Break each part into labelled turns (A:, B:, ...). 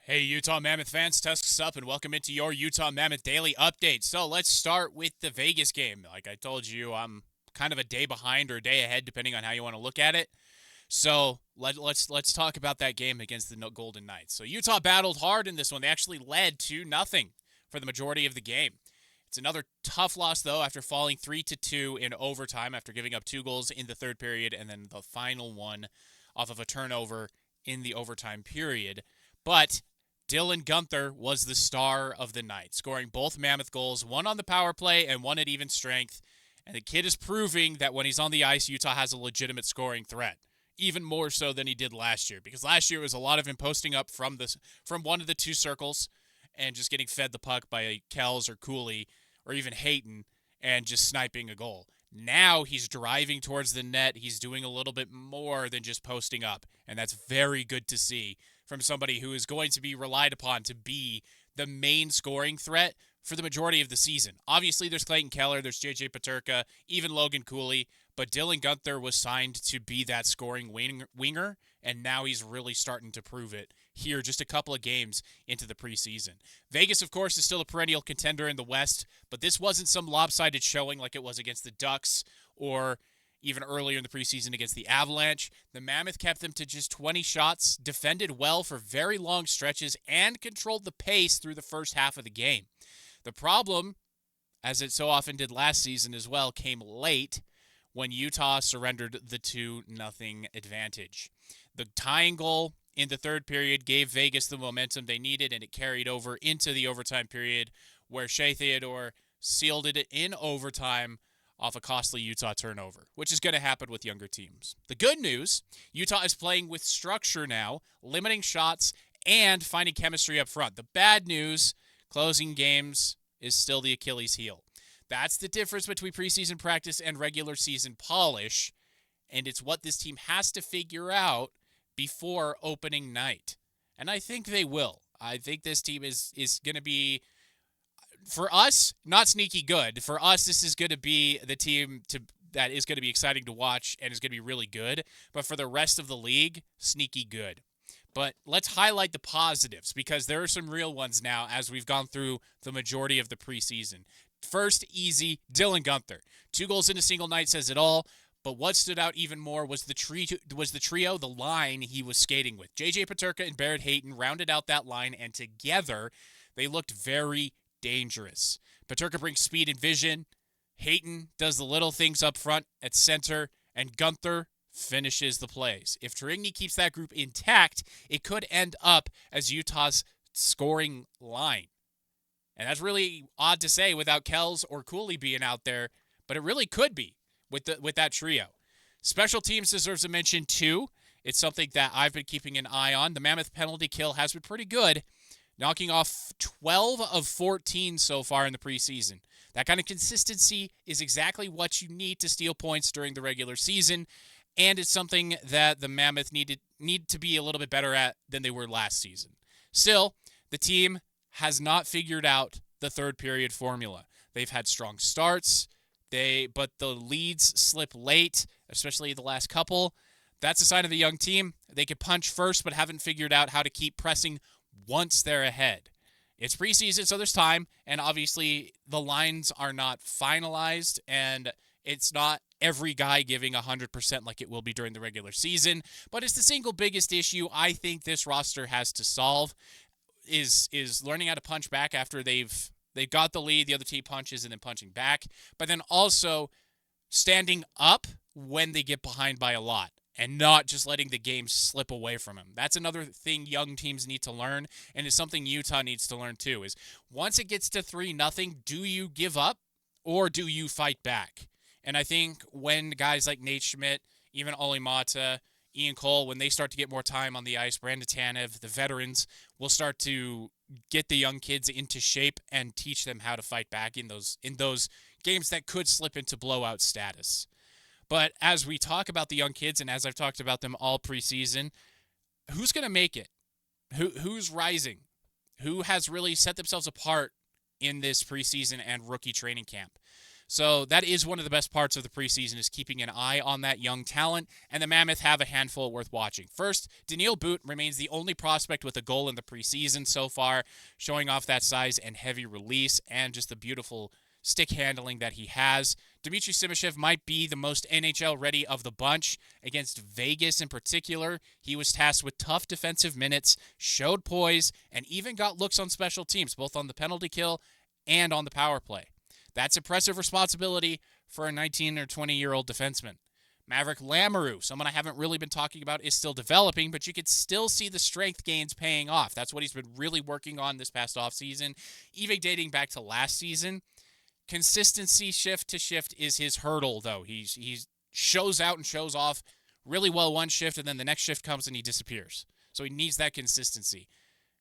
A: Hey, Utah Mammoth fans, Tusks up, and welcome into your Utah Mammoth Daily update. So let's start with the Vegas game. Like I told you, I'm kind of a day behind or a day ahead, depending on how you want to look at it. So let's talk about that game against the Golden Knights. So Utah battled hard in this one. They actually led 2-0 for the majority of the game. It's another tough loss though, after falling 3-2 in overtime after giving up 2 goals in the third period and then the final one off of a turnover in the overtime period. But Dylan Guenther was the star of the night, scoring both Mammoth goals, one on the power play and one at even strength. And the kid is proving that when he's on the ice, Utah has a legitimate scoring threat, even more so than he did last year. Because last year it was a lot of him posting up from one of the two circles and just getting fed the puck by Kells or Cooley or even Hayton and just sniping a goal. Now he's driving towards the net. He's doing a little bit more than just posting up, and that's very good to see from somebody who is going to be relied upon to be the main scoring threat for the majority of the season. Obviously, there's Clayton Keller, there's JJ Peterka, even Logan Cooley, but Dylan Guenther was signed to be that scoring winger, and now he's really starting to prove it here just a couple of games into the preseason. Vegas, of course, is still a perennial contender in the West, but this wasn't some lopsided showing like it was against the Ducks or even earlier in the preseason against the Avalanche. The Mammoth kept them to just 20 shots, defended well for very long stretches, and controlled the pace through the first half of the game. The problem, as it so often did last season as well, came late when Utah surrendered the 2-0 advantage. The tying goal in the third period gave Vegas the momentum they needed, and it carried over into the overtime period where Shea Theodore sealed it in overtime off a costly Utah turnover, which is going to happen with younger teams. The good news, Utah is playing with structure now, limiting shots and finding chemistry up front. The bad news, closing games is still the Achilles heel. That's the difference between preseason practice and regular season polish, and it's what this team has to figure out before opening night. And I think they will. I think this team is going to be, for us, not sneaky good. For us, this is going to be the team that is going to be exciting to watch and is going to be really good. But for the rest of the league, sneaky good. But let's highlight the positives because there are some real ones now as we've gone through the majority of the preseason. First, easy, Dylan Guenther. 2 goals in a single night says it all. But what stood out even more was the trio, the line he was skating with. JJ Peterka and Barrett Hayton rounded out that line, and together they looked very dangerous. Peterka brings speed and vision. Hayton does the little things up front at center, and Guenther finishes the plays. If Trigny keeps that group intact, it could end up as Utah's scoring line. And that's really odd to say without Kells or Cooley being out there, but it really could be with that trio. Special teams deserves a mention too. It's something that I've been keeping an eye on. The Mammoth penalty kill has been pretty good, knocking off 12 of 14 so far in the preseason. That kind of consistency is exactly what you need to steal points during the regular season, and it's something that the Mammoth need to be a little bit better at than they were last season. Still, the team has not figured out the third period formula. They've had strong starts, but the leads slip late, especially the last couple. That's a sign of the young team. They could punch first, but haven't figured out how to keep pressing once they're ahead. It's preseason, so there's time, and obviously the lines are not finalized, and it's not every guy giving 100% like it will be during the regular season, but it's the single biggest issue I think this roster has to solve is learning how to punch back after they've got the lead, the other team punches, and then punching back, but then also standing up when they get behind by a lot and not just letting the game slip away from them. That's another thing young teams need to learn, and it's something Utah needs to learn too, is once it gets to 3-0, do you give up or do you fight back? And I think when guys like Nate Schmidt, even Olli Mata, Ian Cole, when they start to get more time on the ice, Brandon Tanev, the veterans, will start to get the young kids into shape and teach them how to fight back in those games that could slip into blowout status. But as we talk about the young kids, and as I've talked about them all preseason, who's going to make it? Who's rising? Who has really set themselves apart in this preseason and rookie training camp? So that is one of the best parts of the preseason, is keeping an eye on that young talent, and the Mammoth have a handful worth watching. First, Daniil Boot remains the only prospect with a goal in the preseason so far, showing off that size and heavy release and just the beautiful stick handling that he has. Dmitry Simashev might be the most NHL ready of the bunch. Against Vegas in particular, he was tasked with tough defensive minutes, showed poise, and even got looks on special teams, both on the penalty kill and on the power play. That's impressive responsibility for a 19 or 20-year-old defenseman. Maverick Lamoureux, someone I haven't really been talking about, is still developing, but you could still see the strength gains paying off. That's what he's been really working on this past offseason, even dating back to last season. Consistency shift to shift is his hurdle, though. He shows out and shows off really well one shift, and then the next shift comes and he disappears. So he needs that consistency.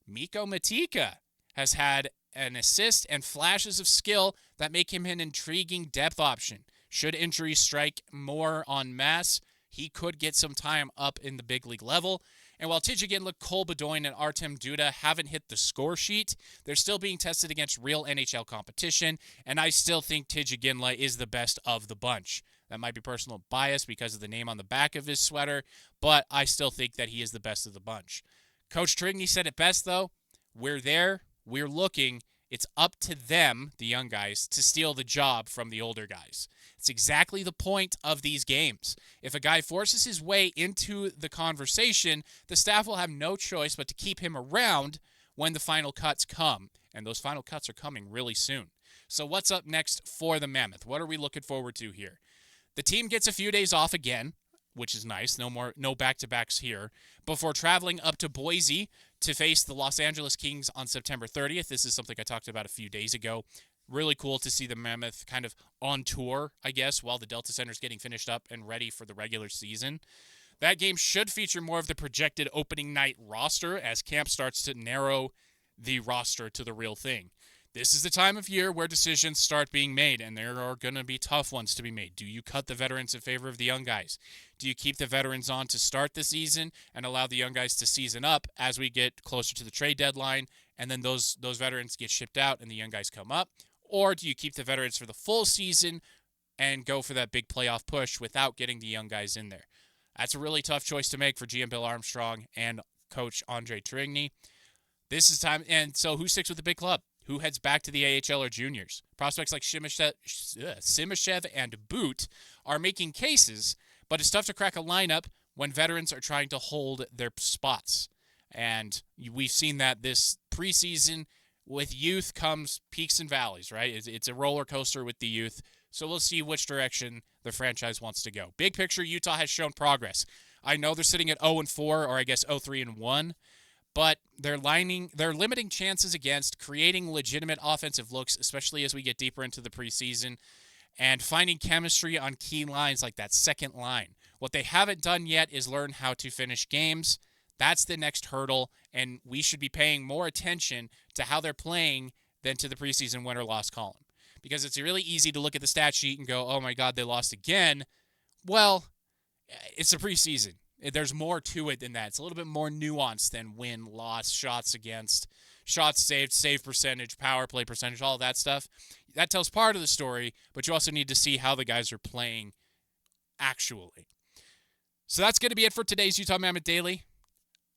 A: Mikko Matika has had an assist and flashes of skill that make him an intriguing depth option. Should injuries strike more en masse, he could get some time up in the big league level. And while Tijjagin, Cole Bedoin, and Artem Duda haven't hit the score sheet, they're still being tested against real NHL competition, and I still think Tijjagin is the best of the bunch. That might be personal bias because of the name on the back of his sweater, but I still think that he is the best of the bunch. Coach Trigney said it best, though. We're there. We're looking. It's up to them, the young guys, to steal the job from the older guys. It's exactly the point of these games. If a guy forces his way into the conversation, the staff will have no choice but to keep him around when the final cuts come. And those final cuts are coming really soon. So what's up next for the Mammoth? What are we looking forward to here? The team gets a few days off again, which is nice. No back-to-backs here, before traveling up to Boise to face the Los Angeles Kings on September 30th. This is something I talked about a few days ago. Really cool to see the Mammoth kind of on tour, I guess, while the Delta Center is getting finished up and ready for the regular season. That game should feature more of the projected opening night roster as camp starts to narrow the roster to the real thing. This is the time of year where decisions start being made, and there are going to be tough ones to be made. Do you cut the veterans in favor of the young guys? Do you keep the veterans on to start the season and allow the young guys to season up as we get closer to the trade deadline, and then those veterans get shipped out and the young guys come up? Or do you keep the veterans for the full season and go for that big playoff push without getting the young guys in there? That's a really tough choice to make for GM Bill Armstrong and Coach Andre Trigney. This is time, and so who sticks with the big club? Who heads back to the AHL or juniors? Prospects like Simashev and Boot are making cases, but it's tough to crack a lineup when veterans are trying to hold their spots. And we've seen that this preseason. With youth comes peaks and valleys, right? It's a roller coaster with the youth. So we'll see which direction the franchise wants to go. Big picture, Utah has shown progress. I know they're sitting at 0-4, or I guess 0-3-1. But they're limiting chances against creating legitimate offensive looks, especially as we get deeper into the preseason, and finding chemistry on key lines like that second line. What they haven't done yet is learn how to finish games. That's the next hurdle, and we should be paying more attention to how they're playing than to the preseason win or loss column. Because it's really easy to look at the stat sheet and go, oh my God, they lost again. Well, it's the preseason. There's more to it than that. It's a little bit more nuanced than win, loss, shots against, shots saved, save percentage, power play percentage, all of that stuff. That tells part of the story, but you also need to see how the guys are playing actually. So that's going to be it for today's Utah Mammoth Daily.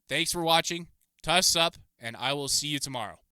A: Thanks for watching. Tuss up, and I will see you tomorrow.